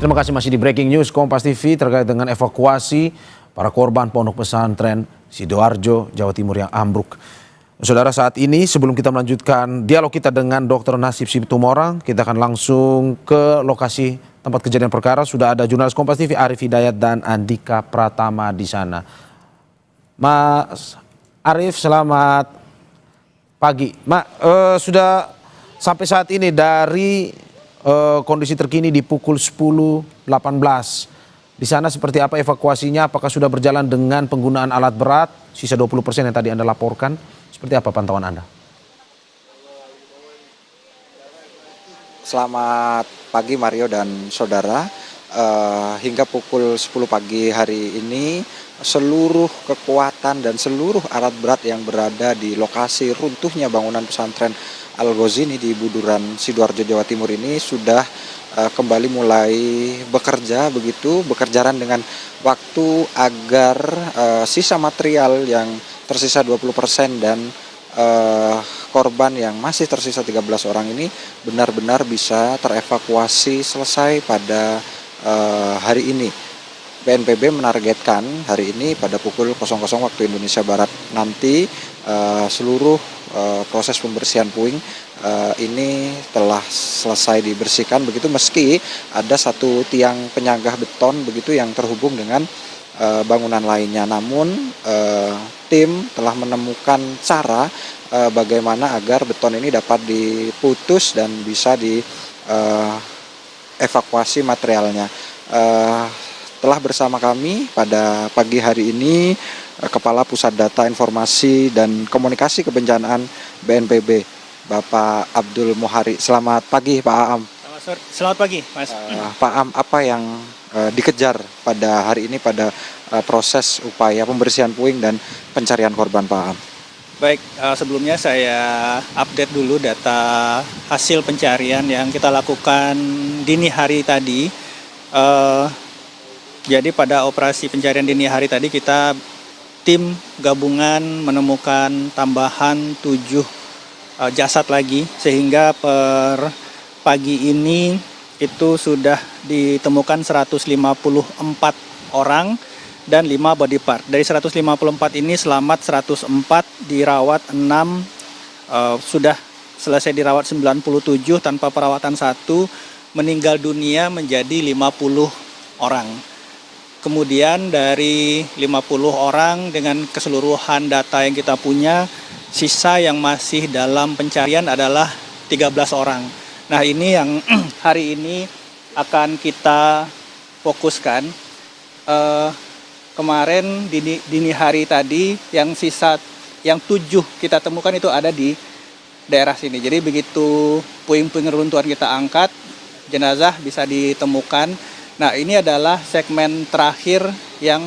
Terima kasih masih di Breaking News Kompas TV terkait dengan evakuasi para korban pondok pesantren Sidoarjo, Jawa Timur yang ambruk. Saudara, saat ini sebelum kita melanjutkan dialog kita dengan Dr. Nasib Situmorang, kita akan langsung ke lokasi tempat kejadian perkara. Sudah ada jurnalis Kompas TV Arif Hidayat dan Andika Pratama di sana. Mas Arif, selamat pagi. Sudah sampai saat ini dari kondisi terkini di pukul 10.18. Di sana seperti apa evakuasinya? Apakah sudah berjalan dengan penggunaan alat berat? Sisa 20% yang tadi Anda laporkan. Seperti apa pantauan Anda? Selamat pagi Mario dan saudara. Hingga pukul 10 pagi hari ini seluruh kekuatan dan seluruh alat berat yang berada di lokasi runtuhnya bangunan pesantren Al-Ghazini di Buduran, Sidoarjo, Jawa Timur ini sudah kembali mulai bekerja bekerjaan dengan waktu agar sisa material yang tersisa 20% dan korban yang masih tersisa 13 orang ini benar-benar bisa terevakuasi selesai pada hari ini. BNPB menargetkan hari ini pada pukul 00 waktu Indonesia Barat nanti seluruh proses pembersihan puing ini telah selesai dibersihkan begitu, meski ada satu tiang penyangga beton begitu yang terhubung dengan bangunan lainnya. Namun tim telah menemukan cara bagaimana agar beton ini dapat diputus dan bisa dievakuasi materialnya. Telah bersama kami pada pagi hari ini Kepala Pusat Data Informasi dan Komunikasi Kebencanaan BNPB, Bapak Abdul Mohari. Selamat pagi Pak Aam. Selamat pagi Mas. Pak Aam, apa yang dikejar pada hari ini pada proses upaya pembersihan puing dan pencarian korban, Pak Aam? Baik, sebelumnya saya update dulu data hasil pencarian yang kita lakukan dini hari tadi. Jadi pada operasi pencarian dini hari tadi kita tim gabungan menemukan tambahan 7 jasad lagi, sehingga per pagi ini itu sudah ditemukan 154 orang dan 5 body part. Dari 154 ini selamat 104, dirawat 6, sudah selesai dirawat 97 tanpa perawatan 1, meninggal dunia menjadi 50 orang. Kemudian dari 50 orang dengan keseluruhan data yang kita punya, sisa yang masih dalam pencarian adalah 13 orang. Nah, ini yang hari ini akan kita fokuskan. Kemarin dini hari tadi yang sisa yang 7 kita temukan itu ada di daerah sini. Jadi begitu puing-puing reruntuhan kita angkat, jenazah bisa ditemukan. Nah, ini adalah segmen terakhir yang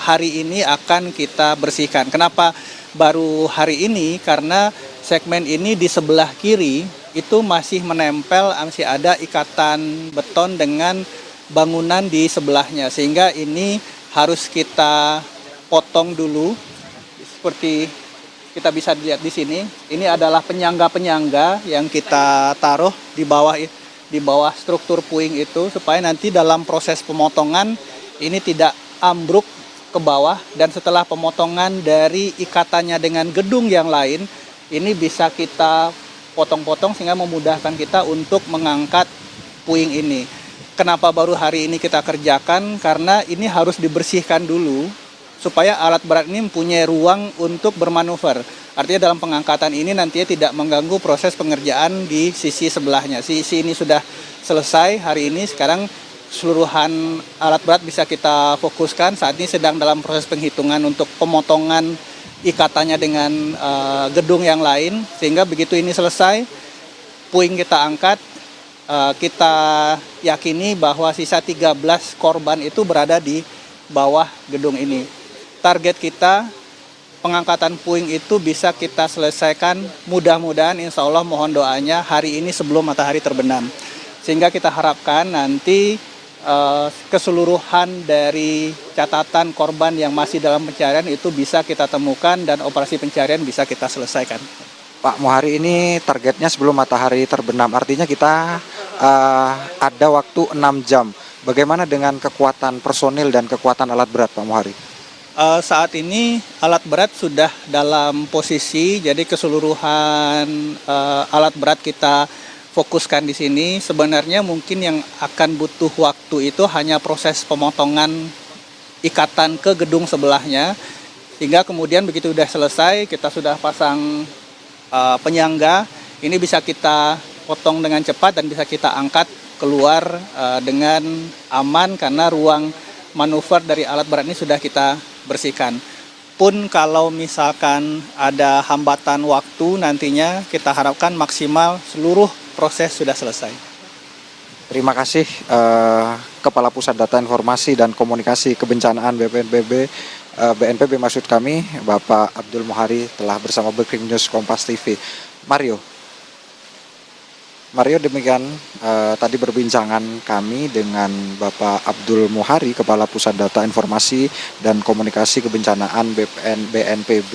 hari ini akan kita bersihkan. Kenapa baru hari ini? Karena segmen ini di sebelah kiri itu masih menempel, masih ada ikatan beton dengan bangunan di sebelahnya. Sehingga ini harus kita potong dulu. Seperti kita bisa lihat di sini, ini adalah penyangga-penyangga yang kita taruh di bawah struktur puing itu, supaya nanti dalam proses pemotongan ini tidak ambruk ke bawah, dan setelah pemotongan dari ikatannya dengan gedung yang lain ini bisa kita potong-potong sehingga memudahkan kita untuk mengangkat puing ini. Kenapa baru hari ini kita kerjakan? Karena ini harus dibersihkan dulu supaya alat berat ini mempunyai ruang untuk bermanuver. Artinya dalam pengangkatan ini nantinya tidak mengganggu proses pengerjaan di sisi sebelahnya. Sisi ini sudah selesai hari ini, sekarang keseluruhan alat berat bisa kita fokuskan. Saat ini sedang dalam proses penghitungan untuk pemotongan ikatannya dengan gedung yang lain. Sehingga begitu ini selesai, puing kita angkat, kita yakini bahwa sisa 13 korban itu berada di bawah gedung ini. Target kita, pengangkatan puing itu bisa kita selesaikan mudah-mudahan, insya Allah mohon doanya hari ini sebelum matahari terbenam. Sehingga kita harapkan nanti keseluruhan dari catatan korban yang masih dalam pencarian itu bisa kita temukan dan operasi pencarian bisa kita selesaikan. Pak Mohari, ini targetnya sebelum matahari terbenam, artinya kita ada waktu 6 jam Bagaimana dengan kekuatan personil dan kekuatan alat berat, Pak Muhari? Saat ini alat berat sudah dalam posisi, jadi keseluruhan alat berat kita fokuskan di sini. Sebenarnya mungkin yang akan butuh waktu itu hanya proses pemotongan ikatan ke gedung sebelahnya, hingga kemudian begitu sudah selesai kita sudah pasang penyangga, ini bisa kita potong dengan cepat dan bisa kita angkat keluar dengan aman karena ruang manuver dari alat berat ini sudah kita bersihkan. Pun kalau misalkan ada hambatan waktu nantinya, kita harapkan maksimal seluruh proses sudah selesai. Terima kasih Kepala Pusat Data Informasi dan Komunikasi Kebencanaan BNPB maksud kami, Bapak Abdul Muhari telah bersama Breaking News Kompas TV. Mario, demikian tadi perbincangan kami dengan Bapak Abdul Muhari, Kepala Pusat Data Informasi dan Komunikasi Kebencanaan BNPB.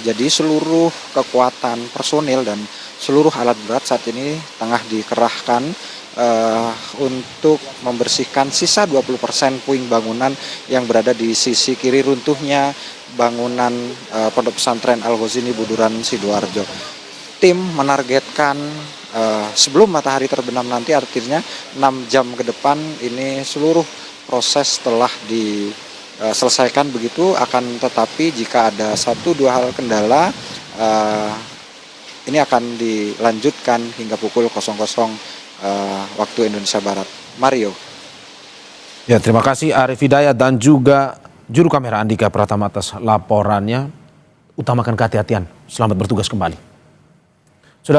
Jadi seluruh kekuatan personil dan seluruh alat berat saat ini tengah dikerahkan untuk membersihkan sisa 20% puing bangunan yang berada di sisi kiri runtuhnya bangunan Pondok Pesantren Al-Ghazini Buduran Sidoarjo. Tim menargetkan sebelum matahari terbenam nanti, artinya 6 jam ke depan ini seluruh proses telah diselesaikan begitu. Akan tetapi jika ada 1-2 hal kendala, ini akan dilanjutkan hingga pukul 00 waktu Indonesia Barat. Mario. Ya, terima kasih Arif Hidayat dan juga juru kamera Andika Pratama atas laporannya. Utamakan kehati-hatian. Selamat bertugas kembali.